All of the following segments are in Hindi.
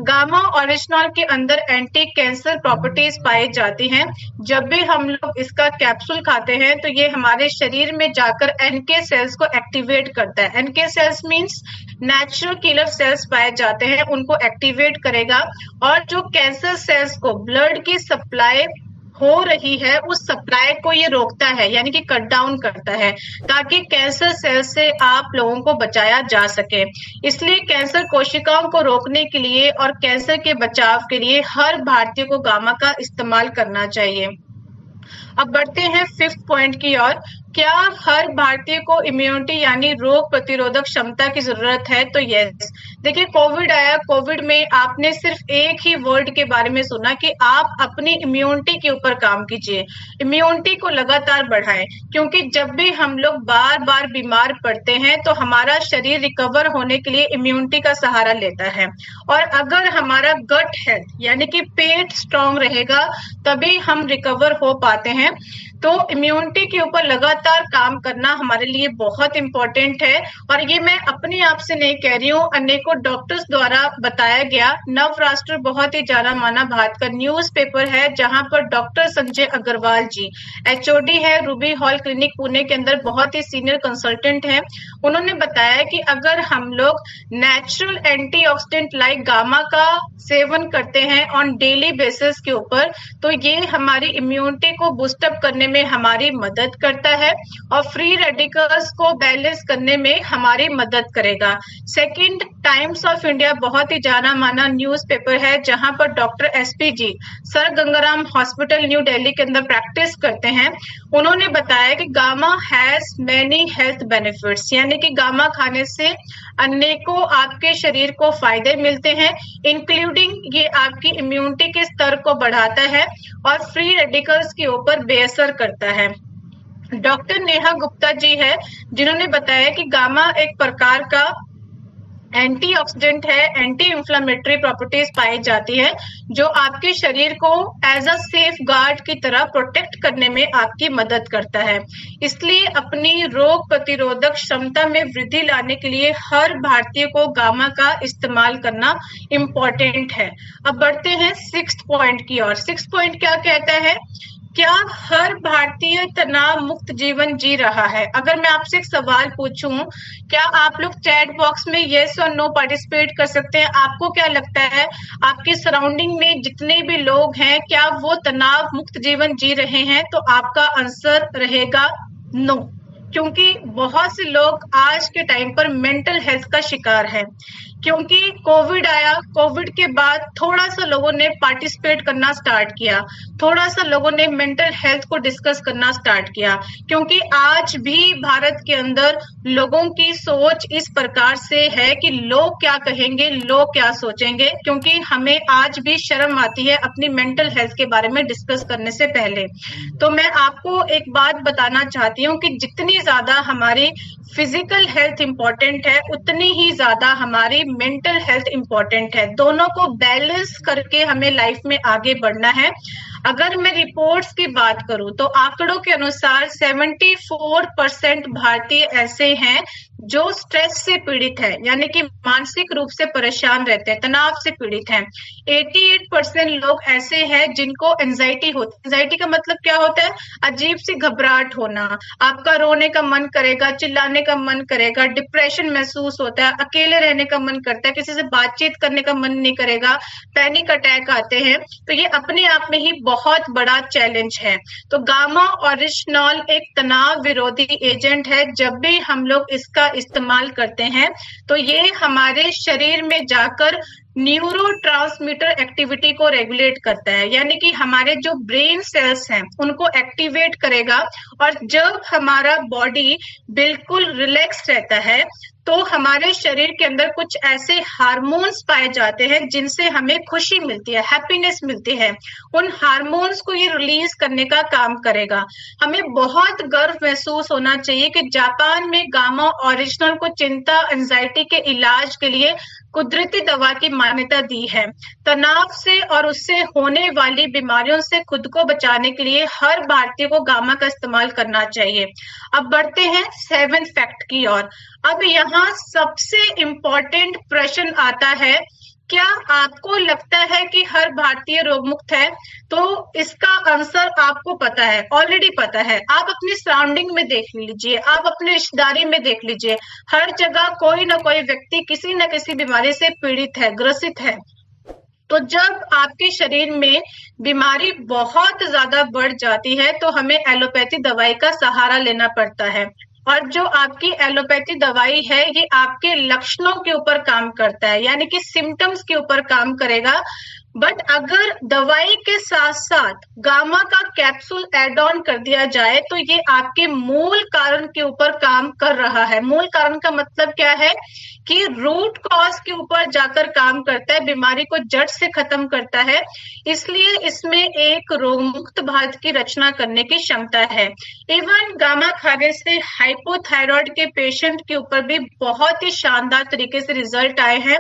गामा ओरिजिनल के अंदर एंटी कैंसर प्रॉपर्टीज पाई जाती हैं। जब भी हम लोग इसका कैप्सूल खाते हैं तो ये हमारे शरीर में जाकर एनके सेल्स को एक्टिवेट करता है। NK cells means natural killer cells पाए जाते हैं, उनको एक्टिवेट करेगा और जो कैंसर सेल्स को ब्लड की सप्लाई हो रही है उस सप्लाई को ये रोकता है, यानी कि कट डाउन करता है, ताकि कैंसर सेल से आप लोगों को बचाया जा सके। इसलिए कैंसर कोशिकाओं को रोकने के लिए और कैंसर के बचाव के लिए हर भारतीय को गामा का इस्तेमाल करना चाहिए। अब बढ़ते हैं फिफ्थ पॉइंट की ओर। क्या हर भारतीय को इम्यूनिटी यानी रोग प्रतिरोधक क्षमता की जरूरत है? तो यस। देखिए, कोविड आया, कोविड में आपने सिर्फ एक ही वर्ड के बारे में सुना कि आप अपनी इम्यूनिटी के ऊपर काम कीजिए, इम्यूनिटी को लगातार बढ़ाएं, क्योंकि जब भी हम लोग बार बार बीमार पड़ते हैं तो हमारा शरीर रिकवर होने के लिए इम्यूनिटी का सहारा लेता है। और अगर हमारा गट हेल्थ यानी कि पेट स्ट्रांग रहेगा तभी हम रिकवर हो पाते हैं। तो इम्यूनिटी के ऊपर लगातार काम करना हमारे लिए बहुत इंपॉर्टेंट है। और ये मैं अपने आप से नहीं कह रही हूँ, अनेकों डॉक्टर्स द्वारा बताया गया। नवराष्ट्र बहुत ही जाना माना भारत का न्यूज़पेपर है, जहां पर डॉक्टर संजय अग्रवाल जी एचओडी है, रूबी हॉल क्लिनिक पुणे के अंदर बहुत ही सीनियर कंसल्टेंट है। उन्होंने बताया कि अगर हम लोग नेचुरल एंटीऑक्सीडेंट लाइक गामा का सेवन करते हैं ऑन डेली बेसिस के ऊपर, तो ये हमारी इम्यूनिटी को बूस्टअप करने में हमारी मदद करता है और फ्री रेडिकल्स को बैलेंस करने में हमारी मदद करेगा। सेकंड, टाइम्स ऑफ इंडिया बहुत ही जाना माना न्यूज़पेपर है, जहां पर doctor SP ji sir Ganga Ram hospital new Delhi के अंदर प्रैक्टिस करते हैं। उन्होंने बताया कि गामा हैज मेनी हेल्थ बेनिफिट्स, यानी कि गामा खाने से अनेकों आपके शरीर को फायदे मिलते हैं, इंक्लूडिंग ये आपकी इम्यूनिटी के स्तर को बढ़ाता है और फ्री रेडिकल्स के ऊपर बेअसर करता है। डॉक्टर नेहा गुप्ता जी है, जिन्होंने बताया कि गामा एक प्रकार का एंटीऑक्सीडेंट है, एंटी इंफ्लेमेटरी प्रॉपर्टीज पाई जाती है, जो आपके शरीर को एज अ सेफ गार्ड की तरह प्रोटेक्ट करने में आपकी मदद करता है। इसलिए अपनी रोग प्रतिरोधक क्षमता में वृद्धि लाने के लिए हर भारतीय को गामा का इस्तेमाल करना इम्पोर्टेंट है। अब बढ़ते हैं सिक्स्थ पॉइंट की ओर। सिक्स्थ पॉइंट क्या कहता है? क्या हर भारतीय तनाव मुक्त जीवन जी रहा है? अगर मैं आपसे एक सवाल पूछूं, क्या आप लोग चैट बॉक्स में यस और नो पार्टिसिपेट कर सकते हैं? आपको क्या लगता है, आपके सराउंडिंग में जितने भी लोग हैं, क्या वो तनाव मुक्त जीवन जी रहे हैं? तो आपका आंसर रहेगा नो, क्योंकि बहुत से लोग आज के टाइम पर मेंटल हेल्थ का शिकार है। क्योंकि कोविड आया, कोविड के बाद थोड़ा सा लोगों ने पार्टिसिपेट करना स्टार्ट किया, थोड़ा सा लोगों ने मेंटल हेल्थ को डिस्कस करना स्टार्ट किया, क्योंकि आज भी भारत के अंदर लोगों की सोच इस प्रकार से है कि लोग क्या कहेंगे, लोग क्या सोचेंगे, क्योंकि हमें आज भी शर्म आती है अपनी मेंटल हेल्थ के बारे में डिस्कस करने से पहले। तो मैं आपको एक बात बताना चाहती हूँ कि जितनी ज्यादा हमारी फिजिकल हेल्थ इंपॉर्टेंट है, उतनी ही ज्यादा हमारी मेंटल हेल्थ इंपॉर्टेंट है। दोनों को बैलेंस करके हमें लाइफ में आगे बढ़ना है। अगर मैं रिपोर्ट्स की बात करूं तो आंकड़ों के अनुसार 74% भारतीय ऐसे हैं जो स्ट्रेस से पीड़ित है, यानी कि मानसिक रूप से परेशान रहते हैं, तनाव से पीड़ित हैं। 88% लोग ऐसे हैं जिनको एंजाइटी होती है। एंजाइटी का मतलब क्या होता है? अजीब सी घबराहट होना, आपका रोने का मन करेगा, चिल्लाने का मन करेगा, डिप्रेशन महसूस होता है, अकेले रहने का मन करता है, किसी से बातचीत करने का मन नहीं करेगा, पैनिक अटैक आते हैं। तो ये अपने आप में ही बहुत बड़ा चैलेंज है। तो गामा ओरिजिनल एक तनाव विरोधी एजेंट है। जब भी हम लोग इसका इस्तेमाल करते हैं तो ये हमारे शरीर में जाकर न्यूरोट्रांसमीटर एक्टिविटी को रेगुलेट करता है, यानी कि हमारे जो ब्रेन सेल्स हैं उनको एक्टिवेट करेगा। और जब हमारा बॉडी बिल्कुल रिलैक्स रहता है तो हमारे शरीर के अंदर कुछ ऐसे हार्मोन्स पाए जाते हैं जिनसे हमें खुशी मिलती है, हैप्पीनेस मिलती है। उन हार्मोन्स को ये रिलीज करने का काम करेगा। हमें बहुत गर्व महसूस होना चाहिए कि जापान में गामा ओरिजिनल को चिंता, एंजाइटी के इलाज के लिए कुदरती दवा की मान्यता दी है। तनाव से और उससे होने वाली बीमारियों से खुद को बचाने के लिए हर भारतीय को गामा का इस्तेमाल करना चाहिए। अब बढ़ते हैं 7th फैक्ट की ओर। अब यहाँ सबसे इम्पोर्टेंट प्रश्न आता है क्या आपको लगता है कि हर भारतीय रोग मुक्त है? तो इसका आंसर आपको पता है, ऑलरेडी पता है। आप अपनी सराउंडिंग में देख लीजिए, आप अपने रिश्तेदारी में देख लीजिए, हर जगह कोई ना कोई व्यक्ति किसी न किसी बीमारी से पीड़ित है, ग्रसित है। तो जब आपके शरीर में बीमारी बहुत ज्यादा बढ़ जाती है तो हमें एलोपैथी दवाई का सहारा लेना पड़ता है। और जो आपकी एलोपैथी दवाई है ये आपके लक्षणों के ऊपर काम करता है, यानी कि सिम्टम्स के ऊपर काम करेगा। बट अगर दवाई के साथ साथ गामा का कैप्सूल एड ऑन कर दिया जाए तो ये आपके मूल कारण के ऊपर काम कर रहा है। मूल कारण का मतलब क्या है कि रूट कॉज के ऊपर जाकर काम करता है, बीमारी को जड़ से खत्म करता है। इसलिए इसमें एक रोग मुक्त भारत की रचना करने की क्षमता है। इवन गामा खाने से हाइपोथायराइड के पेशेंट के ऊपर भी बहुत ही शानदार तरीके से रिजल्ट आए हैं,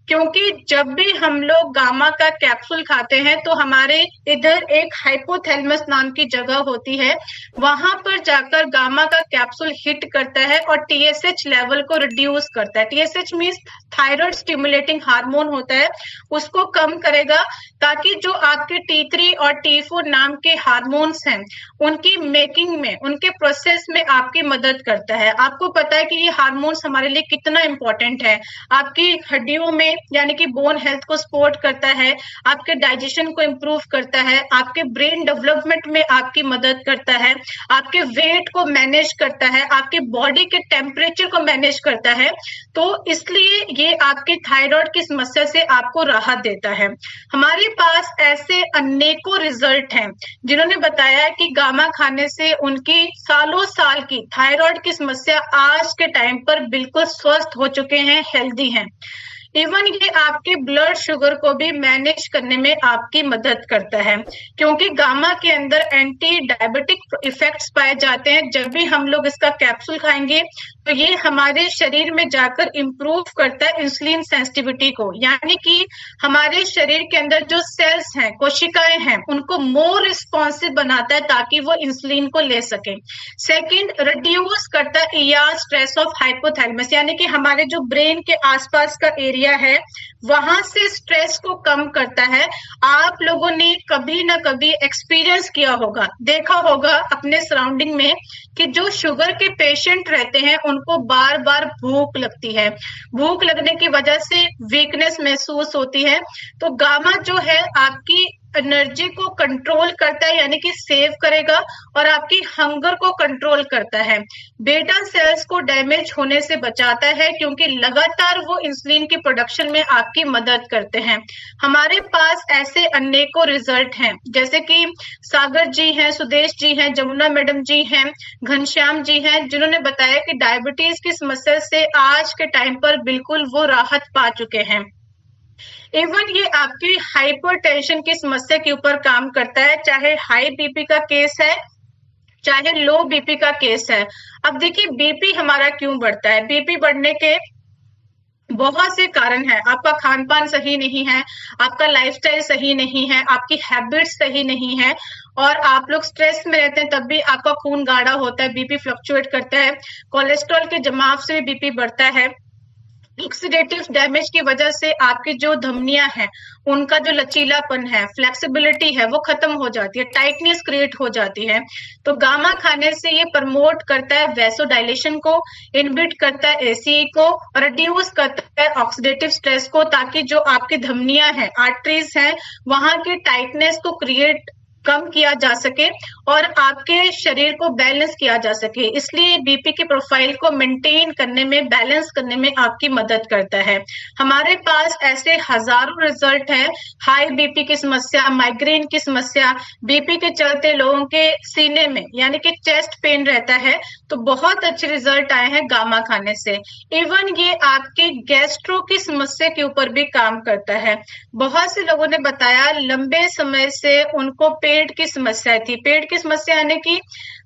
क्योंकि जब भी हम लोग गामा का कैप्सूल खाते हैं तो हमारे इधर एक हाइपोथैलेमस नाम की जगह होती है, वहां पर जाकर गामा का कैप्सूल हिट करता है और टीएसएच लेवल को रिड्यूस करता है। TSH means thyroid stimulating hormone होता है, उसको कम करेगा, ताकि जो आपके T3 और T4 नाम के हार्मोन्स हैं उनकी मेकिंग में, उनके प्रोसेस में आपकी मदद करता है। आपको पता है कि ये हार्मोन्स हमारे लिए कितना इंपॉर्टेंट है। आपकी हड्डियों में यानी कि बोन हेल्थ को सपोर्ट करता है, आपके डाइजेशन को इम्प्रूव करता है, आपके ब्रेन डेवलपमेंट में आपकी मदद करता है, आपके वेट को मैनेज करता है, आपके बॉडी के टेम्परेचर को मैनेज करता है। तो इसलिए ये आपके थायराइड की समस्या से आपको राहत देता है। हमारे पास ऐसे अनेकों रिजल्ट हैं जिन्होंने बताया कि गामा खाने से उनकी सालों साल की थायराइड की समस्या आज के टाइम पर बिल्कुल स्वस्थ हो चुके हैं, हेल्दी हैं। इवन ये आपके ब्लड शुगर को भी मैनेज करने में आपकी मदद करता है, क्योंकि गामा के अंदर एंटी डायबिटिक इफेक्ट्स पाए जाते हैं। जब भी हम लोग इसका कैप्सूल खाएंगे तो ये हमारे शरीर में जाकर इम्प्रूव करता है इंसुलिन सेंसिटिविटी को, यानी कि हमारे शरीर के अंदर जो सेल्स हैं, कोशिकाएं हैं, उनको मोर रिस्पॉन्सिव बनाता है ताकि वो इंसुलिन को ले सके। सेकंड, रिड्यूस करता है ईआर स्ट्रेस ऑफ हाइपोथैलेमस, यानी कि हमारे जो ब्रेन के आसपास का एरिया है वहां से स्ट्रेस को कम करता है। आप लोगों ने कभी ना कभी एक्सपीरियंस किया होगा, देखा होगा अपने सराउंडिंग में कि जो शुगर के पेशेंट रहते हैं उनको बार बार भूख लगती है, भूख लगने की वजह से वीकनेस महसूस होती है। तो गामा जो है आपकी एनर्जी को कंट्रोल करता है, यानी कि सेव करेगा, और आपकी हंगर को कंट्रोल करता है। बेटा सेल्स को डैमेज होने से बचाता है, क्योंकि लगातार वो इंसुलिन की प्रोडक्शन में आपकी मदद करते हैं। हमारे पास ऐसे अनेकों रिजल्ट हैं, जैसे कि सागर जी हैं, सुदेश जी हैं, जमुना मैडम जी हैं, घनश्याम जी हैं, जिन्होंने बताया कि डायबिटीज की समस्या से आज के टाइम पर बिल्कुल वो राहत पा चुके हैं। इवन ये आपकी हाइपरटेंशन की समस्या के ऊपर काम करता है, चाहे हाई बीपी का केस है चाहे लो बीपी का केस है। अब देखिए बीपी हमारा क्यों बढ़ता है। बीपी बढ़ने के बहुत से कारण है। आपका खान पान सही नहीं है, आपका लाइफस्टाइल सही नहीं है, आपकी हैबिट्स सही नहीं है, और आप लोग स्ट्रेस में रहते हैं तब भी आपका खून गाढ़ा होता है, बीपी फ्लक्चुएट करता है, कोलेस्ट्रॉल के जमाव से बीपी बढ़ता है, ऑक्सीडेटिव डैमेज की वजह से आपकी जो धमनियां हैं उनका जो लचीलापन है, फ्लेक्सिबिलिटी है, वो खत्म हो जाती है, टाइटनेस क्रिएट हो जाती है। तो गामा खाने से ये प्रमोट करता है वैसोडाइलेशन को, इनहिबिट करता है एसीई को, और रिड्यूस करता है ऑक्सीडेटिव स्ट्रेस को, ताकि जो आपकी धमनियां हैं, आर्टरीज हैं, वहां की टाइटनेस को क्रिएट कम किया जा सके और आपके शरीर को बैलेंस किया जा सके। इसलिए बीपी की प्रोफाइल को मेंटेन करने में, बैलेंस करने में आपकी मदद करता है। हमारे पास ऐसे हजारों रिजल्ट है। हाई बीपी की समस्या, माइग्रेन की समस्या, बीपी के चलते लोगों के सीने में यानी कि चेस्ट पेन रहता है, तो बहुत अच्छे रिजल्ट आए हैं गामा खाने से। इवन ये आपके गैस्ट्रो की समस्या के ऊपर भी काम करता है। बहुत से लोगों ने बताया लंबे समय से उनको पेट की समस्या थी। पेट की समस्या यानी कि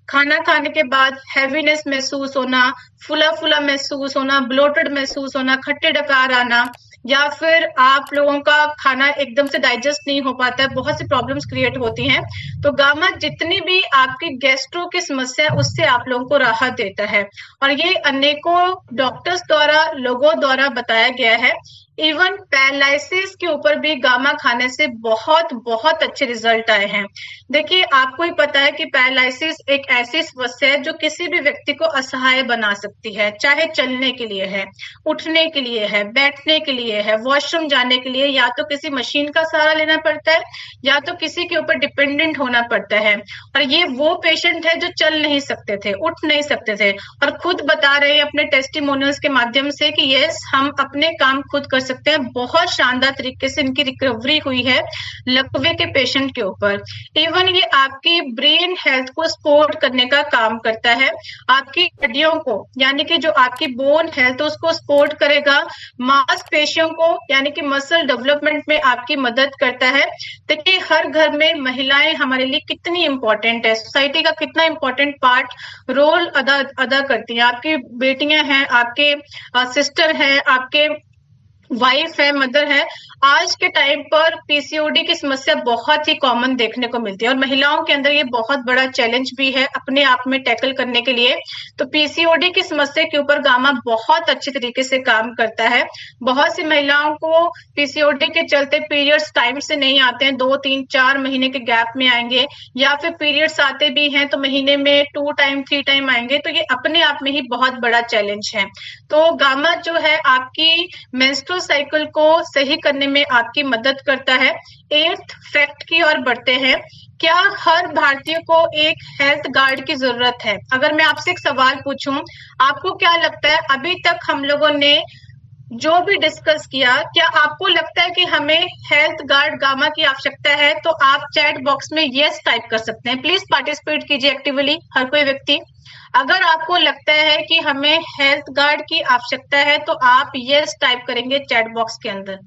खाना खाने के बाद हैवीनेस महसूस होना, फुला फुला महसूस होना, ब्लोटेड महसूस होना, खट्टे डकार आना, या फिर आप लोगों का खाना एकदम से डाइजेस्ट नहीं हो पाता है, बहुत सी प्रॉब्लम्स क्रिएट होती हैं। तो गामा जितनी भी आपकी गैस्ट्रो की समस्या है उससे आप लोगों को राहत देता है, और ये अनेकों डॉक्टर्स द्वारा, लोगों द्वारा बताया गया है। इवन पैरालिसिस के ऊपर भी गामा खाने से बहुत बहुत अच्छे रिजल्ट आए हैं। देखिए, आपको ही पता है कि पैरालिसिस एक ऐसी समस्या है जो किसी भी व्यक्ति को असहाय बना सकती है, चाहे चलने के लिए है, उठने के लिए है, बैठने के लिए है, वॉशरूम जाने के लिए, या तो किसी मशीन का सहारा लेना पड़ता है या तो किसी के ऊपर डिपेंडेंट होना पड़ता है। और ये वो पेशेंट है जो चल नहीं सकते थे, उठ नहीं सकते थे, और खुद बता रहे हैं अपने टेस्टिमोनियल्स के माध्यम से कि यस, हम अपने काम खुद कर सकते हैं। बहुत शानदार तरीके से इनकी रिकवरी हुई है लकवे के पेशेंट के ऊपर। इवन ये आपकी ब्रेन हेल्थ को सपोर्ट करने का काम करता है, आपकी हड्डियों को यानी कि जो आपकी बोन हेल्थ उसको सपोर्ट करेगा, मांसपेशियों को यानी कि मसल डेवलपमेंट में आपकी मदद करता है। देखिए, हर घर में महिलाएं हमारे लिए कितनी इंपॉर्टेंट है, सोसाइटी का कितना इंपॉर्टेंट पार्ट रोल अदा अदा करती हैं। आपकी बेटियां हैं, आपके सिस्टर हैं, आपके वाइफ है, मदर है। आज के टाइम पर पीसीओडी की समस्या बहुत ही कॉमन देखने को मिलती है और महिलाओं के अंदर ये बहुत बड़ा चैलेंज भी है अपने आप में टैकल करने के लिए। तो पीसीओडी की समस्या के ऊपर गामा बहुत अच्छे तरीके से काम करता है। बहुत सी महिलाओं को पीसीओडी के चलते पीरियड्स टाइम से नहीं आते हैं, 2 3 4 महीने के गैप में आएंगे, या फिर पीरियड्स आते भी हैं तो महीने में 2 टाइम 3 टाइम आएंगे। तो ये अपने आप में ही बहुत बड़ा चैलेंज है। तो गामा जो है आपकी मेंस्ट्रुअल साइकिल को सही करने में आपकी मदद करता है। 8th फैक्ट की ओर बढ़ते हैं। क्या हर भारतीय को एक हेल्थ गार्ड की जरूरत है? अगर मैं आपसे एक सवाल पूछूं, आपको क्या लगता है अभी तक हम लोगों ने जो भी डिस्कस किया, क्या आपको लगता है कि हमें हेल्थ गार्ड गामा की आवश्यकता है? तो आप चैट बॉक्स में यस टाइप कर सकते हैं। प्लीज पार्टिसिपेट कीजिए एक्टिवली हर कोई व्यक्ति। अगर आपको लगता है कि हमें हेल्थ गार्ड की आवश्यकता है तो आप यस टाइप करेंगे चैट बॉक्स के अंदर।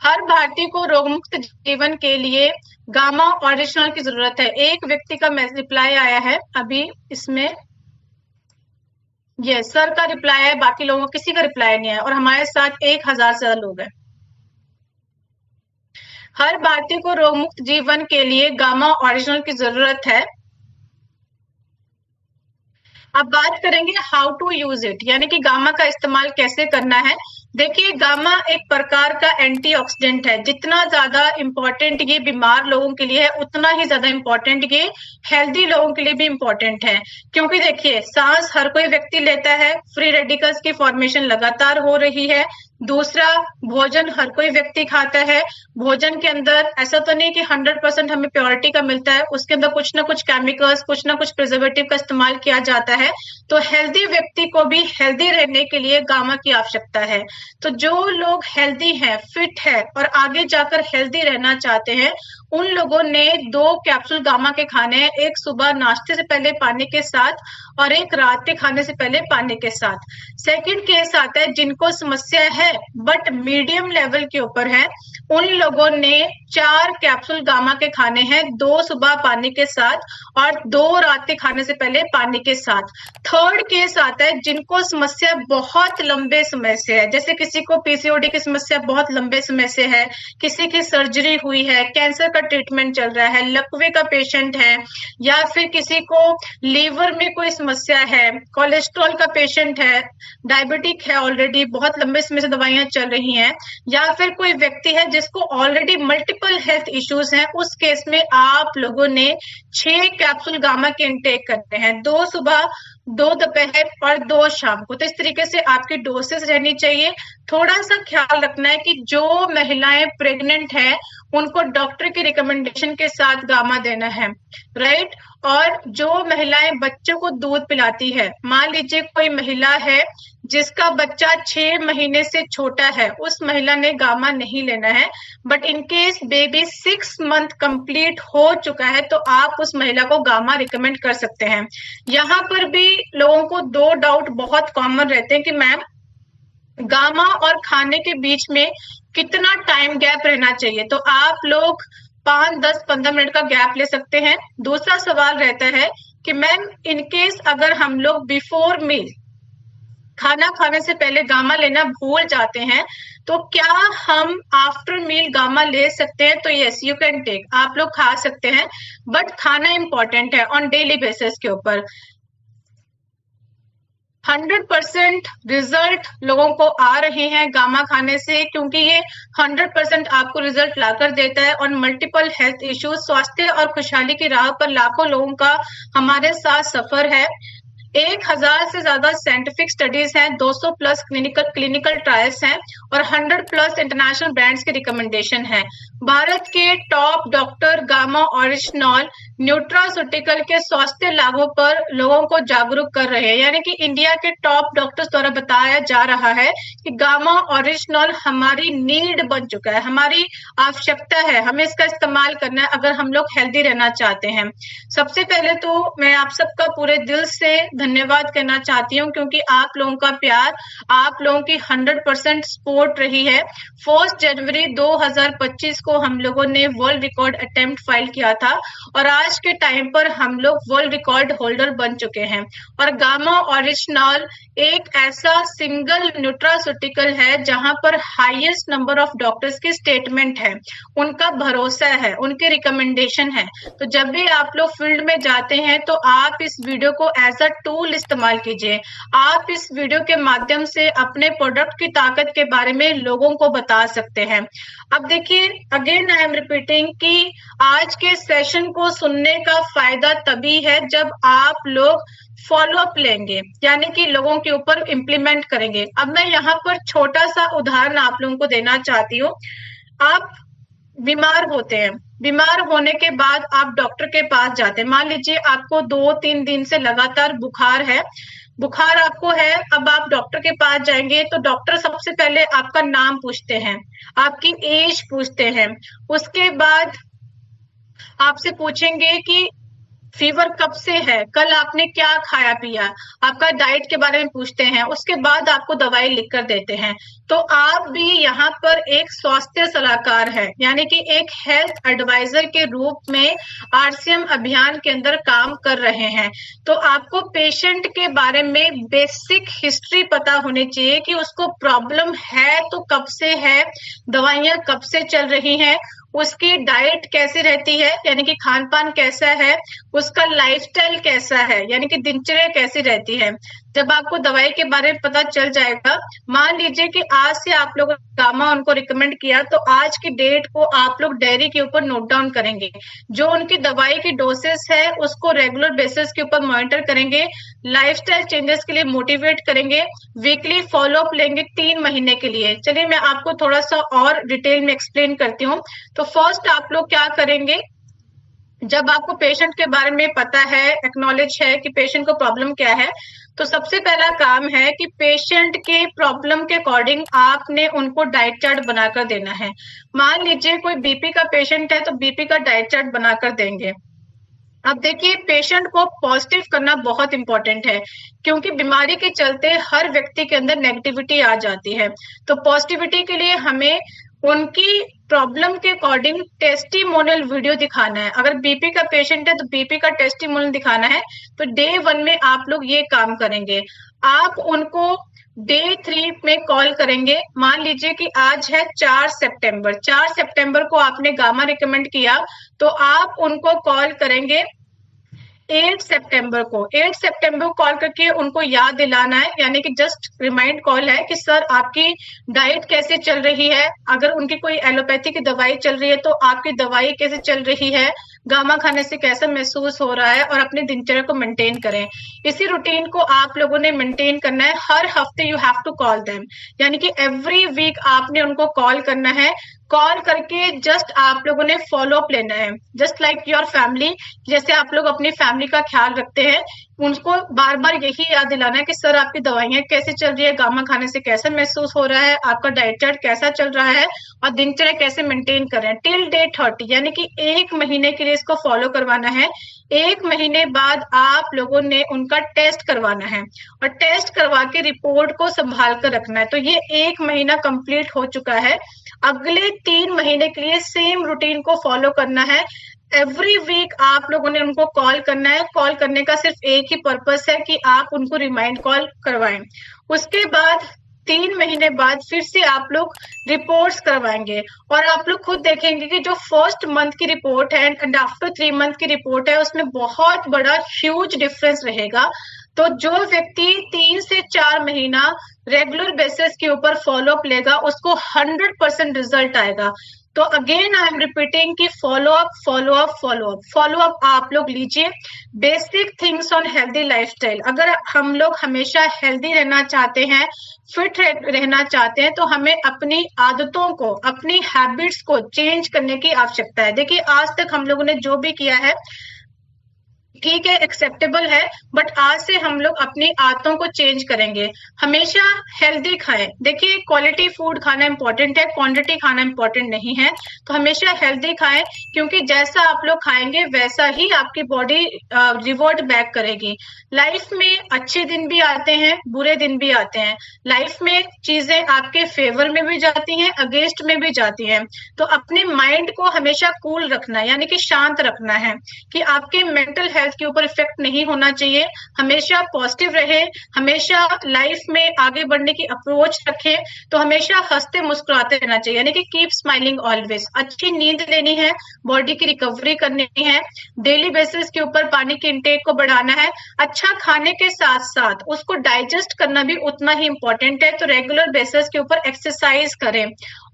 हर भारतीय को रोगमुक्त जीवन के लिए गामा ऑरिजिनल की जरूरत है। एक व्यक्ति का रिप्लाई आया है अभी इसमें, ये सर का रिप्लाई है, बाकी लोगों का किसी का रिप्लाई नहीं है, और हमारे साथ 1000 से ज्यादा लोग हैं। हर भारतीय को रोगमुक्त जीवन के लिए गामा ओरिजिनल की जरूरत है। अब बात करेंगे हाउ टू यूज इट, यानी कि गामा का इस्तेमाल कैसे करना है। देखिए, गामा एक प्रकार का एंटीऑक्सीडेंट है। जितना ज्यादा इंपॉर्टेंट ये बीमार लोगों के लिए है, उतना ही ज्यादा इंपॉर्टेंट ये हेल्दी लोगों के लिए भी इंपॉर्टेंट है। क्योंकि देखिए, सांस हर कोई व्यक्ति लेता है, फ्री रेडिकल्स की फॉर्मेशन लगातार हो रही है। दूसरा, भोजन हर कोई व्यक्ति खाता है। भोजन के अंदर ऐसा तो नहीं कि 100% हमें प्योरिटी का मिलता है, उसके अंदर कुछ ना कुछ केमिकल्स, कुछ ना कुछ प्रिजर्वेटिव का इस्तेमाल किया जाता है। तो हेल्दी व्यक्ति को भी हेल्दी रहने के लिए गामा की आवश्यकता है। तो जो लोग हेल्दी है, फिट है और आगे जाकर हेल्दी रहना चाहते हैं, उन लोगों ने 2 कैप्सूल गामा के खाने हैं, एक सुबह नाश्ते से पहले पानी के साथ और एक रात के खाने से पहले पानी के साथ। सेकंड केस आता है जिनको समस्या है बट मीडियम लेवल के ऊपर है, उन लोगों ने 4 कैप्सूल गामा के खाने हैं, 2 सुबह पानी के साथ और 2 रात के खाने से पहले पानी के साथ। थर्ड केस आता है जिनको समस्या बहुत लंबे समय से है, जैसे किसी को पीसीओडी की समस्या बहुत लंबे समय से है, किसी की सर्जरी हुई है, कैंसर का ट्रीटमेंट चल रहा है, लकवे का पेशेंट है, या फिर किसी को लीवर में कोई समस्या है, कोलेस्ट्रॉल का पेशेंट है, डायबिटिक है, ऑलरेडी बहुत लंबे समय से दवाइयां चल रही हैं, या फिर कोई व्यक्ति है जिसको ऑलरेडी मल्टीपल हेल्थ इश्यूज हैं, उस केस में आप लोगों ने 6 कैप्सूल गामा के इनटेक करते हैं, 2 सुबह, 2 दोपहर और 2 शाम को। तो इस तरीके से आपकी डोसेस रहनी चाहिए। थोड़ा सा ख्याल रखना है कि जो महिलाएं प्रेग्नेंट है उनको डॉक्टर की रिकमेंडेशन के साथ गामा देना है, राइट। और जो महिलाएं बच्चों को दूध पिलाती है, मान लीजिए कोई महिला है जिसका बच्चा 6 महीने से छोटा है, उस महिला ने गामा नहीं लेना है। But in case baby 6 month complete हो चुका है तो आप उस महिला को गामा रिकमेंड कर सकते हैं। यहाँ पर भी लोगों को 2 डाउट बहुत कॉमन रहते हैं कि मैम, गामा और खाने के बीच में कितना टाइम गैप रहना चाहिए? तो आप लोग 5 10 15 मिनट का गैप ले सकते हैं। दूसरा सवाल रहता है कि मैम, इनकेस अगर हम लोग बिफोर मील, खाना खाने से पहले गामा लेना भूल जाते हैं, तो क्या हम आफ्टर मील गामा ले सकते हैं? तो यस, यू कैन टेक, आप लोग खा सकते हैं, बट खाना इंपॉर्टेंट है ऑन डेली बेसिस के ऊपर। 100% रिजल्ट लोगों को आ रहे हैं गामा खाने से, क्योंकि ये 100% आपको रिजल्ट लाकर देता है। और मल्टीपल हेल्थ इश्यूज, स्वास्थ्य और खुशहाली की राह पर लाखों लोगों का हमारे साथ सफर है। 1000 से ज्यादा साइंटिफिक स्टडीज हैं, 200 प्लस क्लिनिकल ट्रायल्स हैं और 100 प्लस इंटरनेशनल ब्रांड्स के रिकमेंडेशन हैं। भारत के top doctor gamma oryzanol nutraceutical के स्वास्थ्य लाभों पर लोगों को जागरूक कर रहे हैं। यानी कि इंडिया के टॉप डॉक्टर्स द्वारा बताया जा रहा है कि गामा ओरिजिनॉल हमारी नीड बन चुका है, हमारी आवश्यकता है, हमें इसका इस्तेमाल करना है अगर हम लोग हेल्दी रहना चाहते हैं। सबसे पहले तो मैं आप सबका पूरे दिल से धन्यवाद करना चाहती हूँ, क्योंकि आप लोगों का प्यार, आप लोगों की 100% सपोर्ट रही है। 1 जनवरी 2025 को हम लोगों ने वर्ल्ड रिकॉर्ड अटेम्प्ट फाइल किया था और आज के टाइम पर हम लोग वर्ल्ड रिकॉर्ड होल्डर बन चुके हैं। और गामा ओरिजिनॉल एक ऐसा सिंगल न्यूट्रास्यूटिकल है जहां पर हाईएस्ट नंबर ऑफ डॉक्टर्स की स्टेटमेंट है, उनका भरोसा है, उनके रिकमेंडेशन है। तो जब भी आप लोग फील्ड में जाते हैं तो आप इस वीडियो को एज अ टूल इस्तेमाल कीजिए। आप इस वीडियो के माध्यम से अपने प्रोडक्ट की ताकत के बारे में लोगों को बता सकते हैं। अब देखिए, अगेन आई एम रिपीटिंग कि आज के सेशन को सुनने का फायदा तभी है जब आप लोग फॉलो अप लेंगे, यानी कि लोगों के ऊपर इम्प्लीमेंट करेंगे। अब मैं यहाँ पर छोटा सा उदाहरण आप लोगों को देना चाहती हूँ। आप बीमार होते हैं, बीमार होने के बाद आप डॉक्टर के पास जाते हैं। मान लीजिए आपको 2-3 दिन से लगातार बुखार है, बुखार आपको है। अब आप डॉक्टर के पास जाएंगे तो डॉक्टर सबसे पहले आपका नाम पूछते हैं, आपकी एज पूछते हैं, उसके बाद आपसे पूछेंगे कि फीवर कब से है, कल आपने क्या खाया पिया, आपका डाइट के बारे में पूछते हैं, उसके बाद आपको दवाई लिख कर देते हैं। तो आप भी यहाँ पर एक स्वास्थ्य सलाहकार है, यानी कि एक हेल्थ एडवाइजर के रूप में आरसीएम अभियान के अंदर काम कर रहे हैं। तो आपको पेशेंट के बारे में बेसिक हिस्ट्री पता होनी चाहिए कि उसको प्रॉब्लम है तो कब से है, दवाइयां कब से चल रही हैं, उसकी डाइट कैसी रहती है, यानी कि खान पान कैसा है, उसका लाइफस्टाइल कैसा है, यानी कि दिनचर्या कैसी रहती है। जब आपको दवाई के बारे में पता चल जाएगा, मान लीजिए कि आज से आप लोग गामा उनको रिकमेंड किया, तो आज की डेट को आप लोग डायरी के ऊपर नोट डाउन करेंगे। जो उनकी दवाई की डोसेस है उसको रेगुलर बेसिस के ऊपर मॉनिटर करेंगे, लाइफस्टाइल चेंजेस के लिए मोटिवेट करेंगे, वीकली फॉलो अप लेंगे 3 महीने के लिए। चलिए मैं आपको थोड़ा सा और डिटेल में एक्सप्लेन करती हूँ। तो फर्स्ट आप लोग क्या करेंगे, जब आपको पेशेंट के बारे में पता है, एक्नॉलेज है कि पेशेंट को प्रॉब्लम क्या है, तो सबसे पहला काम है कि पेशेंट के प्रॉब्लम के अकॉर्डिंग आपने उनको डाइट चार्ट बनाकर देना है। मान लीजिए कोई बीपी का पेशेंट है तो बीपी का डाइट चार्ट बनाकर देंगे। अब देखिए, पेशेंट को पॉजिटिव करना बहुत इंपॉर्टेंट है, क्योंकि बीमारी के चलते हर व्यक्ति के अंदर नेगेटिविटी आ जाती है। तो पॉजिटिविटी के लिए हमें उनकी प्रॉब्लम के अकॉर्डिंग टेस्टिमोनियल वीडियो दिखाना है। अगर बीपी का पेशेंट है तो बीपी का टेस्टिमोनियल दिखाना है। तो डे 1 में आप लोग ये काम करेंगे। आप उनको डे 3 में कॉल करेंगे। मान लीजिए कि आज है 4 सितंबर, 4 सितंबर को आपने गामा रिकमेंड किया, तो आप उनको कॉल करेंगे 8 सितंबर को। 8 सितंबर को कॉल करके उनको याद दिलाना है, यानी कि जस्ट रिमाइंड कॉल है कि सर आपकी डाइट कैसे चल रही है, अगर उनकी कोई एलोपैथी की दवाई चल रही है तो आपकी दवाई कैसे चल रही है, गामा खाने से कैसा महसूस हो रहा है, और अपनी दिनचर्या को मेंटेन करें। इसी रूटीन को आप लोगों ने मेंटेन करना है। हर हफ्ते you have to call them, यानी कि एवरी वीक आपने उनको कॉल करना है। कॉल करके जस्ट आप लोगों ने फॉलो अप लेना है, जस्ट लाइक योर फैमिली। जैसे आप लोग अपनी फैमिली का ख्याल रखते हैं, उनको बार बार यही याद दिलाना है कि सर आपकी दवाइयां कैसे चल रही है, गामा खाने से कैसा महसूस हो रहा है, आपका डाइट चार्ट कैसा चल रहा है, और दिनचर्या कैसे मेंटेन कर रहे हैं टिल डे 30, यानी कि 1 महीने के लिए इसको फॉलो करवाना है। 1 महीने बाद आप लोगों ने उनका टेस्ट करवाना है और टेस्ट करवा के रिपोर्ट को संभाल कर रखना है। तो ये 1 महीना कंप्लीट हो चुका है। अगले 3 महीने के लिए सेम रूटीन को फॉलो करना है। एवरी वीक आप लोगों ने उनको कॉल करना है। कॉल करने का सिर्फ एक ही पर्पस है कि आप उनको रिमाइंड कॉल करवाएं। उसके बाद 3 महीने बाद फिर से आप लोग रिपोर्ट्स करवाएंगे और आप लोग खुद देखेंगे कि जो फर्स्ट मंथ की रिपोर्ट है एंड आफ्टर 3 मंथ की रिपोर्ट है, उसमें बहुत बड़ा ह्यूज डिफरेंस रहेगा। तो जो व्यक्ति 3 से 4 महीना रेगुलर बेसिस के ऊपर फॉलोअप लेगा उसको 100% रिजल्ट आएगा। तो अगेन आई एम रिपीटिंग कि फॉलोअप फॉलोअप फॉलोअप फॉलोअप आप लोग लीजिए। Basic things on healthy lifestyle, अगर हम लोग हमेशा हेल्दी रहना चाहते हैं, फिट रहना चाहते हैं, तो हमें अपनी आदतों को, अपनी हैबिट्स को चेंज करने की आवश्यकता है। देखिए आज तक हम लोगों ने जो भी किया है ठीक है, एक्सेप्टेबल है, बट आज से हम लोग अपनी आदतों को चेंज करेंगे। हमेशा हेल्दी खाएं। देखिए क्वालिटी फूड खाना इंपॉर्टेंट है, क्वांटिटी खाना इंपॉर्टेंट नहीं है। तो हमेशा हेल्दी खाएं, क्योंकि जैसा आप लोग खाएंगे वैसा ही आपकी बॉडी रिवॉर्ड बैक करेगी। लाइफ में अच्छे दिन भी आते हैं, बुरे दिन भी आते हैं। लाइफ में चीजें आपके फेवर में भी जाती हैं, अगेंस्ट में भी जाती हैं। तो अपने माइंड को हमेशा कूल रखना है, यानी कि शांत रखना है, कि आपके मेंटल हेल्थ के ऊपर इफेक्ट नहीं होना चाहिए। हमेशा पॉजिटिव रहे, हमेशा लाइफ में आगे बढ़ने की अप्रोच रखें, तो हमेशा हंसते मुस्कुराते रहना चाहिए, यानी कि कीप स्माइलिंग ऑलवेज। अच्छी नींद लेनी है, बॉडी की रिकवरी करनी है, डेली बेसिस के ऊपर पानी के इंटेक को बढ़ाना है। अच्छा खाने के साथ साथ उसको डाइजेस्ट करना भी उतना ही इंपॉर्टेंट है। तो रेगुलर बेसिस के ऊपर एक्सरसाइज करें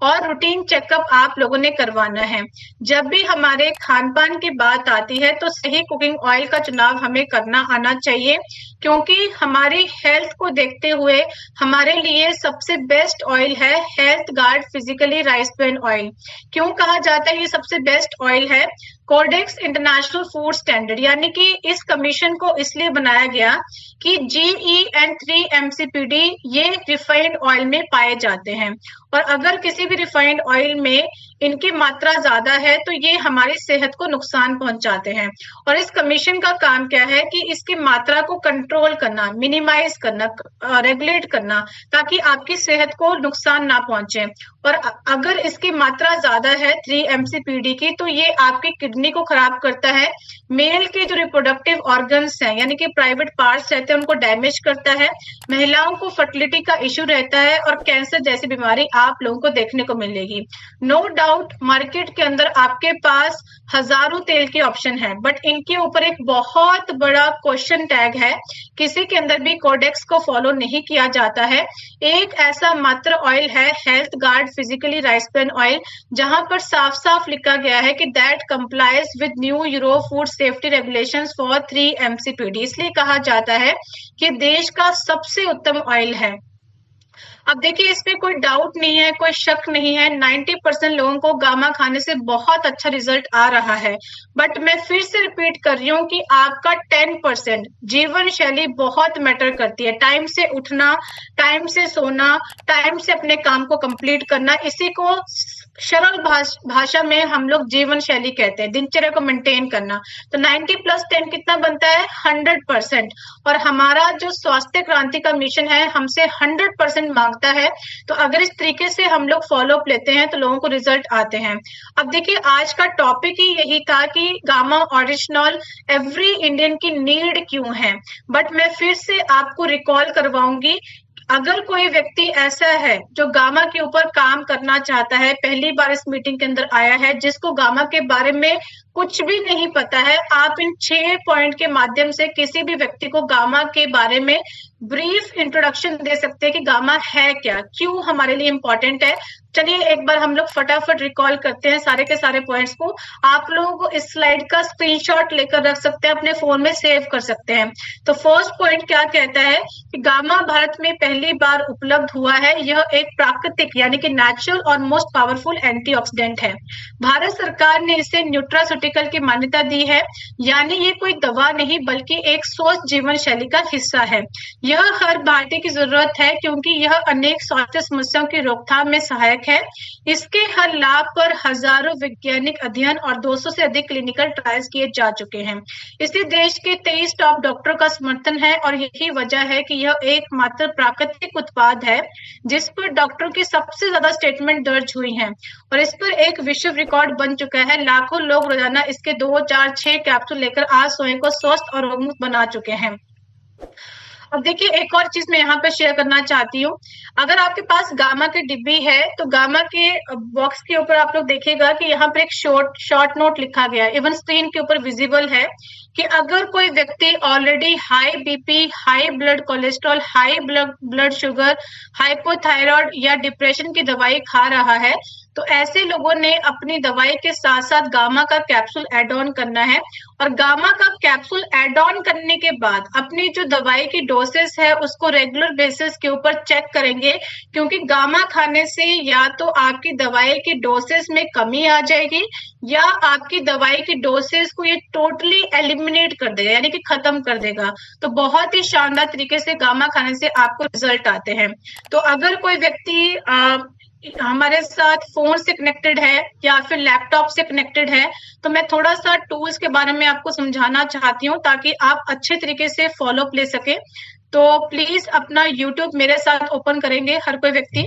और रूटीन चेकअप आप लोगों ने करवाना है। जब भी हमारे खान पान की बात आती है तो सही कुकिंग ऑयल का चुनाव हमें करना आना चाहिए, क्योंकि हमारी हेल्थ को देखते हुए हमारे लिए सबसे बेस्ट ऑयल है health guard physically rice bran oil. क्यों कहा जाता है ये सबसे बेस्ट ऑयल है? कोडेक्स इंटरनेशनल फूड स्टैंडर्ड, यानी कि इस कमीशन को इसलिए बनाया गया कि GE एंड 3-MCPD ये रिफाइंड ऑयल में पाए जाते हैं, और अगर किसी भी रिफाइंड ऑयल में इनकी मात्रा ज्यादा है तो ये हमारी सेहत को नुकसान पहुंचाते हैं। और इस कमीशन का काम क्या है कि इसकी मात्रा को कंट्रोल करना, मिनिमाइज करना, रेगुलेट करना, ताकि आपकी सेहत को नुकसान ना पहुंचे। और अगर इसकी मात्रा ज्यादा है 3-MCPD की, तो ये आपकी किडनी को खराब करता है, मेल के जो रिप्रोडक्टिव ऑर्गन्स हैं यानी कि प्राइवेट पार्ट्स रहते हैं उनको डैमेज करता है, महिलाओं को फर्टिलिटी का इश्यू रहता है, और कैंसर जैसी बीमारी आप लोगों को देखने को मिलेगी। नो डाउट मार्केट के अंदर आपके पास हजारों तेल के ऑप्शन है, बट इनके ऊपर एक बहुत बड़ा क्वेश्चन टैग है, किसी के अंदर भी कोडेक्स को फॉलो नहीं किया जाता है। एक ऐसा मात्र ऑयल है health guard physically rice bran oil, जहां पर साफ साफ लिखा गया है कि that complies with new euro food safety regulations for 3-MCPD। इसलिए कहा जाता है कि देश का सबसे उत्तम ऑयल है। अब देखिए इसमें कोई डाउट नहीं है, कोई शक नहीं है, 90% लोगों को गामा खाने से बहुत अच्छा रिजल्ट आ रहा है। बट मैं फिर से रिपीट कर रही हूँ कि आपका 10% जीवन शैली बहुत मैटर करती है। टाइम से उठना, टाइम से सोना, टाइम से अपने काम को कंप्लीट करना, इसी को सरल भाषा में हम लोग जीवन शैली कहते हैं, दिनचर्या को मेंटेन करना। तो 90 + 10 कितना बनता है? 100%। और हमारा जो स्वास्थ्य क्रांति का मिशन है हमसे 100% मांगता है। तो अगर इस तरीके से हम लोग फॉलो अप लेते हैं तो लोगों को रिजल्ट आते हैं। अब देखिए आज का टॉपिक ही यही था कि गामा ऑरिजिनल एवरी इंडियन की नीड क्यों है। बट मैं फिर से आपको रिकॉल करवाऊंगी, अगर कोई व्यक्ति ऐसा है जो गामा के ऊपर काम करना चाहता है, पहली बार इस मीटिंग के अंदर आया है, जिसको गामा के बारे में कुछ भी नहीं पता है, आप इन 6 पॉइंट के माध्यम से किसी भी व्यक्ति को गामा के बारे में ब्रीफ इंट्रोडक्शन दे सकते हैं कि गामा है क्या, क्यों हमारे लिए इंपॉर्टेंट है। चलिए एक बार हम लोग फटाफट रिकॉल करते हैं सारे के सारे पॉइंट्स को। आप लोगों को इस स्लाइड का स्क्रीनशॉट लेकर रख सकते हैं, अपने फोन में सेव कर सकते हैं। तो फर्स्ट पॉइंट क्या कहता है कि गामा भारत में पहली बार उपलब्ध हुआ है। यह एक प्राकृतिक यानी कि नेचुरल और मोस्ट पावरफुल एंटीऑक्सीडेंट है। भारत सरकार ने इसे न्यूट्रास्यूटिकल की मान्यता दी है, यानी ये कोई दवा नहीं बल्कि एक स्वस्थ जीवन शैली का हिस्सा है। यह हर भारतीय की जरूरत है क्योंकि यह अनेक स्वास्थ्य समस्याओं की रोकथाम में सहायक है। इसके हर लाभ पर हजारों वैज्ञानिक अध्ययन और 200 से अधिक क्लिनिकल ट्रायल्स किए जा चुके हैं। इसे देश के 23 टॉप डॉक्टरों का समर्थन है और यही वजह है कि यह एकमात्र प्राकृतिक उत्पाद है जिस पर डॉक्टरों की सबसे ज्यादा स्टेटमेंट दर्ज हुई हैं, और इस पर एक विश्व रिकॉर्ड बन चुका है। लाखों लोग रोजाना इसके 2, 4, 6 कैप्सूल लेकर आज स्वयं को स्वस्थ और रोगमुक्त बना चुके हैं। अब देखिए एक और चीज मैं यहाँ पे शेयर करना चाहती हूँ। अगर आपके पास गामा की डिब्बी है तो गामा के बॉक्स के ऊपर आप लोग देखिएगा कि यहाँ पर एक शॉर्ट नोट लिखा गया है, इवन स्क्रीन के ऊपर विजिबल है कि अगर कोई व्यक्ति already high BP, high blood cholesterol, high blood sugar, hypothyroid या डिप्रेशन की दवाई खा रहा है, तो ऐसे लोगों ने अपनी दवाई के साथ साथ गामा का कैप्सूल एड ऑन करना है। और गामा का कैप्सूल एड ऑन करने के बाद अपनी जो दवाई की डोसेस है उसको रेगुलर बेसिस के ऊपर चेक करेंगे, क्योंकि गामा खाने से या तो आपकी दवाई की डोसेस में कमी आ जाएगी या आपकी दवाई की डोसेस को ये टोटली एलिमिनेट कर देगा, यानी कि खत्म कर देगा। तो बहुत ही शानदार तरीके से गामा खाने से आपको रिजल्ट आते हैं। तो अगर कोई व्यक्ति हमारे साथ फोन से कनेक्टेड है या फिर लैपटॉप से कनेक्टेड है, तो मैं थोड़ा सा टूल्स के बारे में आपको समझाना चाहती हूँ ताकि आप अच्छे तरीके से फॉलो अप ले सके। तो प्लीज अपना यूट्यूब मेरे साथ ओपन करेंगे हर कोई व्यक्ति।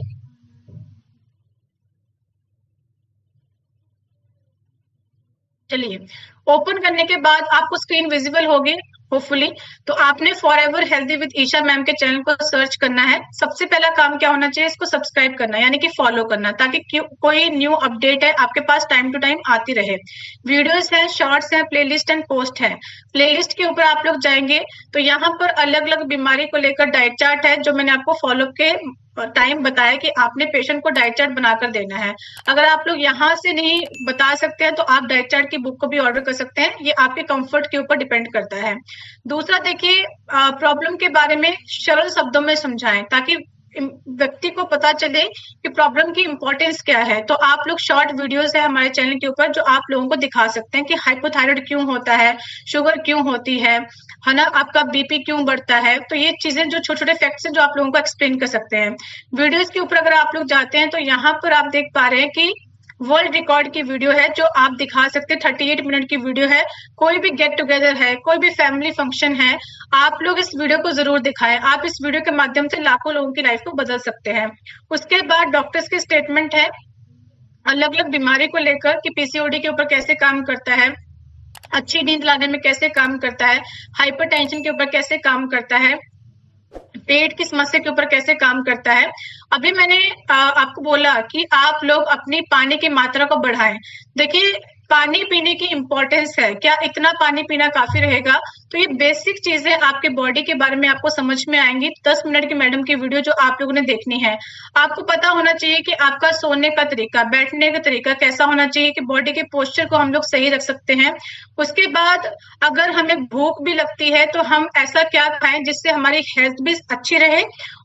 चलिए, ओपन करने के बाद आपको स्क्रीन विजिबल होगी होपफुली। तो आपने for ever healthy with Isha ma'am के चैनल को सर्च करना है। सबसे पहला काम क्या होना चाहिए, इसको सब्सक्राइब करना यानी कि फॉलो करना, ताकि कोई न्यू अपडेट है आपके पास टाइम टू टाइम आती रहे। वीडियोस है, शॉर्ट्स है, प्लेलिस्ट एंड पोस्ट है। प्लेलिस्ट के ऊपर आप लोग जाएंगे तो यहाँ पर अलग अलग बीमारी को लेकर डाइट चार्ट है, जो मैंने आपको फॉलो के टाइम बताया कि आपने पेशेंट को डाइट चार्ट बनाकर देना है। अगर आप लोग यहाँ से नहीं बता सकते हैं तो आप डाइट चार्ट की बुक को भी ऑर्डर कर सकते हैं, ये आपके कंफर्ट के ऊपर डिपेंड करता है। दूसरा देखिए, प्रॉब्लम के बारे में सरल शब्दों में समझाएं ताकि व्यक्ति को पता चले कि प्रॉब्लम की इंपॉर्टेंस क्या है। तो आप लोग शॉर्ट वीडियोस है हमारे चैनल के ऊपर जो आप लोगों को दिखा सकते हैं कि हाइपोथायराइड क्यों होता है, शुगर क्यों होती है ना, आपका बीपी क्यों बढ़ता है। तो ये चीजें जो छोटे छोटे फैक्ट्स हैं जो आप लोगों को एक्सप्लेन कर सकते हैं। वीडियोस के ऊपर अगर आप लोग जाते हैं तो यहाँ पर आप देख पा रहे हैं कि वर्ल्ड रिकॉर्ड की वीडियो है जो आप दिखा सकते हैं। 38 मिनट की वीडियो है। कोई भी गेट टुगेदर है, कोई भी फैमिली फंक्शन है, आप लोग इस वीडियो को जरूर दिखाएं। आप इस वीडियो के माध्यम से लाखों लोगों की लाइफ को बदल सकते हैं। उसके बाद डॉक्टर्स की स्टेटमेंट है अलग अलग बीमारी को लेकर कि पीसीओडी के ऊपर कैसे काम करता है, अच्छी नींद लाने में कैसे काम करता है, हाइपरटेंशन के ऊपर कैसे काम करता है, पेट की समस्या के ऊपर कैसे काम करता है। अभी मैंने आपको बोला कि आप लोग अपनी पानी की मात्रा को बढ़ाएं। देखिए, पानी पीने की इंपॉर्टेंस है, क्या इतना पानी पीना काफी रहेगा? तो ये बेसिक चीजें आपके बॉडी के बारे में आपको समझ में आएंगी। 10 मिनट की मैडम की वीडियो जो आप लोगों ने देखनी है। आपको पता होना चाहिए कि आपका सोने का तरीका, बैठने का तरीका कैसा होना चाहिए कि बॉडी के पोस्चर को हम लोग सही रख सकते हैं। उसके बाद अगर हमें भूख भी लगती है तो हम ऐसा क्या खाएं जिससे हमारी हेल्थ भी अच्छी रहे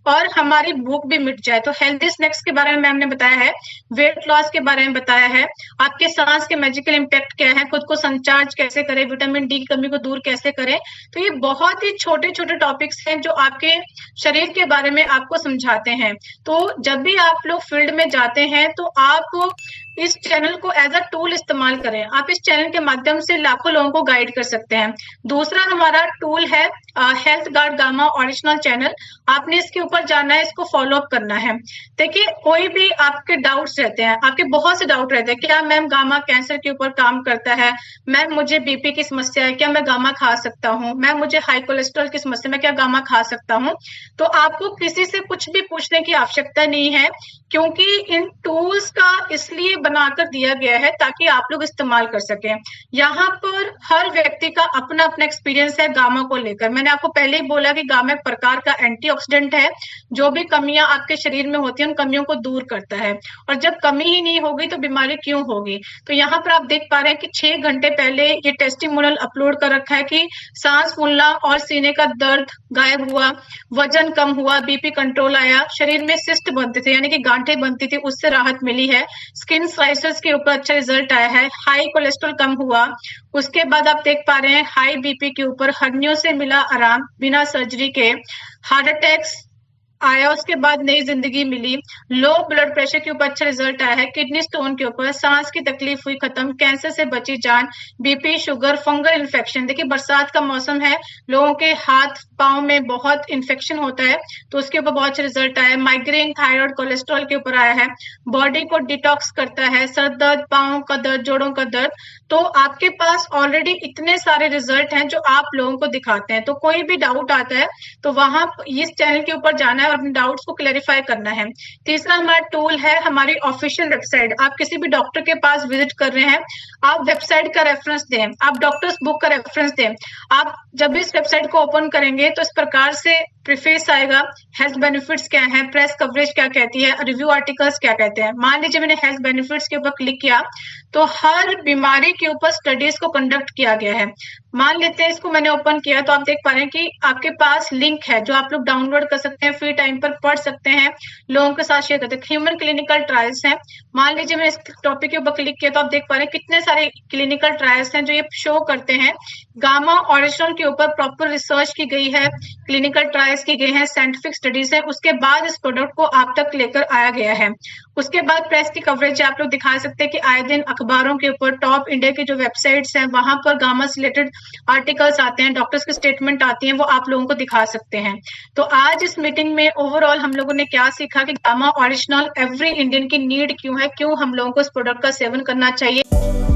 और हमारी भूख भी मिट जाए। तो हेल्दी स्नैक्स के बारे में मैम ने बताया है, वेट लॉस के बारे में बताया है, आपके सांस के मैजिकल इम्पैक्ट क्या है, खुद को संचार्ज कैसे करें, विटामिन डी की कमी को दूर कैसे करें। तो ये बहुत ही छोटे छोटे टॉपिक्स हैं जो आपके शरीर के बारे में आपको समझाते हैं। तो जब भी आप लोग फील्ड में जाते हैं तो आप इस चैनल को एज अ टूल इस्तेमाल करें। आप इस चैनल के माध्यम से लाखों लोगों को गाइड कर सकते हैं। दूसरा हमारा टूल है health guard gamma original channel. आपने इसके ऊपर जाना है, इसको फॉलो अप करना है। देखिए, कोई भी आपके डाउट्स रहते हैं, आपके बहुत से डाउट रहते हैं, क्या मैम गामा कैंसर के ऊपर काम करता है, मैम मुझे बीपी की समस्या है, क्या मैं गामा खा सकता हूँ, मैम मुझे हाई कोलेस्ट्रॉल की समस्या, मैं क्या गामा खा सकता हूँ। तो आपको किसी से कुछ भी पूछने की आवश्यकता नहीं है, क्योंकि इन टूल्स का इसलिए बनाकर दिया गया है ताकि आप लोग इस्तेमाल कर सकें। यहाँ पर हर व्यक्ति का अपना अपना एक्सपीरियंस है गामा को लेकर। मैंने आपको पहले ही बोला कि गामा एक प्रकार का एंटीऑक्सीडेंट है, जो भी कमियां आपके शरीर में होती हैं उन कमियों को दूर करता है। और जब कमी ही नहीं होगी तो बीमारी क्यों होगी। तो यहाँ पर आप देख पा रहे हैं कि 6 घंटे पहले ये टेस्टिमोनियल अपलोड कर रखा है कि सांस फूलना और सीने का दर्द गायब हुआ, वजन कम हुआ, बीपी कंट्रोल आया, शरीर में सिस्ट बनते थे यानी कि गांठें बनती थी उससे राहत मिली है, स्किन स्लाइसेस के ऊपर अच्छा रिजल्ट आया है, हाई कोलेस्ट्रॉल कम हुआ। उसके बाद आप देख पा रहे हैं हाई बीपी के ऊपर हर्नियों से मिला आराम बिना सर्जरी के, हार्ट अटैक्स आया, उसके बाद नई जिंदगी मिली, लो ब्लड प्रेशर के ऊपर अच्छा रिजल्ट आया है, किडनी स्टोन के ऊपर, सांस की तकलीफ हुई खत्म, कैंसर से बची जान, बीपी, शुगर, फंगल इन्फेक्शन। देखिए बरसात का मौसम है, लोगों के हाथ पांव में बहुत इन्फेक्शन होता है, तो उसके ऊपर बहुत अच्छा रिजल्ट आया है। माइग्रेन, थायराइड, कोलेस्ट्रॉल के ऊपर आया है, बॉडी को डिटॉक्स करता है, सर दर्द, पाँव का दर्द, जोड़ों का दर्द। तो आपके पास ऑलरेडी इतने सारे रिजल्ट हैं जो आप लोगों को दिखाते हैं, तो कोई भी डाउट आता है तो वहां इस चैनल के ऊपर जाना है और अपने डाउट्स को क्लेरिफाई करना है। तीसरा हमारा टूल है हमारी ऑफिशियल वेबसाइट। आप किसी भी डॉक्टर के पास विजिट कर रहे हैं, आप वेबसाइट का रेफरेंस दें, आप डॉक्टर्स बुक का रेफरेंस दें। आप जब इस वेबसाइट को ओपन करेंगे तो इस प्रकार से प्रीफेस आएगा, हेल्थ बेनिफिट्स क्या है, प्रेस कवरेज क्या कहती है, रिव्यू आर्टिकल्स क्या कहते हैं। मान लीजिए मैंने हेल्थ बेनिफिट्स के ऊपर क्लिक किया तो हर बीमारी के ऊपर स्टडीज को कंडक्ट किया गया है। मान लेते हैं इसको मैंने ओपन किया तो आप देख पा रहे हैं कि आपके पास लिंक है जो आप लोग डाउनलोड कर सकते हैं, फ्री टाइम पर पढ़ सकते हैं, लोगों के साथ शेयर करते हैं। ह्यूमन क्लिनिकल ट्रायल्स हैं। मान लीजिए मैंने इस टॉपिक के ऊपर क्लिक किया तो आप देख पा रहे हैं कितने सारे क्लिनिकल ट्रायल्स हैं जो ये शो करते हैं। गामा ऑरिजिनल के ऊपर प्रॉपर रिसर्च की गई है, क्लिनिकल ट्रायल्स की गई है, साइंटिफिक स्टडीज है, उसके बाद इस प्रोडक्ट को आप तक लेकर आया गया है। उसके बाद प्रेस की कवरेज आप लोग दिखा सकते हैं कि आए दिन अखबारों के ऊपर टॉप इंडिया की जो वेबसाइट्स हैं वहां पर गामा से रिलेटेड आर्टिकल्स आते हैं, डॉक्टर्स की स्टेटमेंट आती हैं, वो आप लोगों को दिखा सकते हैं। तो आज इस मीटिंग में ओवरऑल हम लोगों ने क्या सीखा कि गामा ओरिजिनल एवरी इंडियन की नीड क्यों है, क्यों हम लोगों को इस प्रोडक्ट का सेवन करना चाहिए।